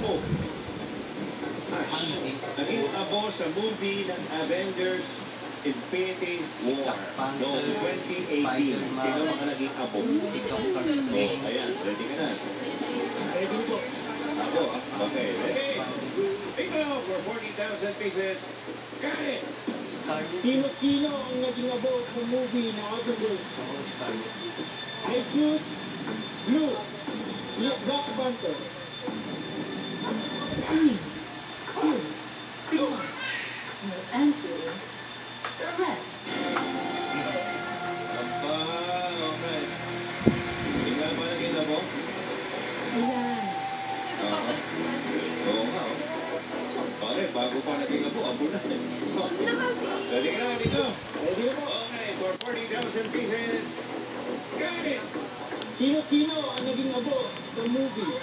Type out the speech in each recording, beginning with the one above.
abo. Ash, naging abo sa movie ng Avengers Infinity War noong 2018. Sino mga naging abo? Oh, ayan, ready ka na. Ready po. Abo, okay, ready? Bingo for 40,000 pieces. Got it! Sino-sino ang naging abo sa movie na Avengers? I choose blue. Black Panther. 3, 2, 1. Your answer is correct. Aba, okay. Tingnan ba naging abo? Ayan. Oo nga, oh. Pare, bago pa naging abo na. Ready ka na, Bingo? Ready na po. Okay, for 40,000 pieces. Got it! Sino-sino ang naging abo sa movie?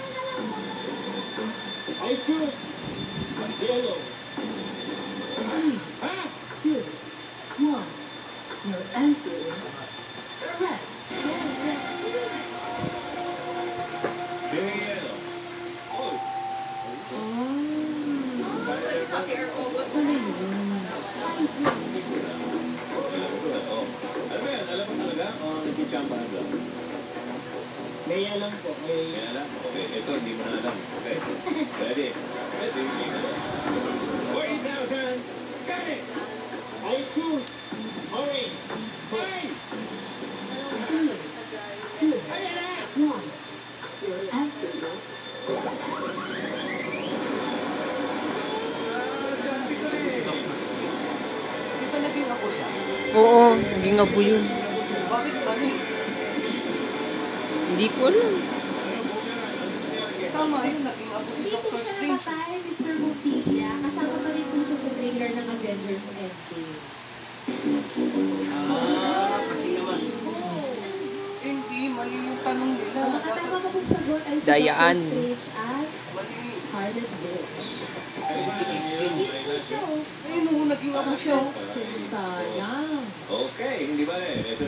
I choose yellow. 3, Ha? 2, 1. Your answer is correct. Yellow. Oh, Ano yun? oh. Ano ba yan? Alam mo talaga? O nagkichambahan lang? May alam po. May... Kaya alam? Okay, ito hindi mo na alam. Okay, ready? Ready? 40,000. Got it! I choose orange. Fine! 3, 2, 1. Your answer is Sabi ko eh. Di ba naging ako siya? Oo, naging abo yun. Bakit kami? Hindi ko alam. Tama yun, naging ako si Hindi po Dr. siya Strange. namatay, Mr. Mupiglia. Kasama pa rin po siya sa trailer ng Avengers Endgame. Kasi naman. Hindi, mali yung tanong nila. Ang makatama ko pong sagot ay si Dayaan. Dr. Strange at Mali. Scarlet Witch. Hindi Hindi po siya. Ayun, naging ako siya. Sayang. Okay, hindi ba eh? Ito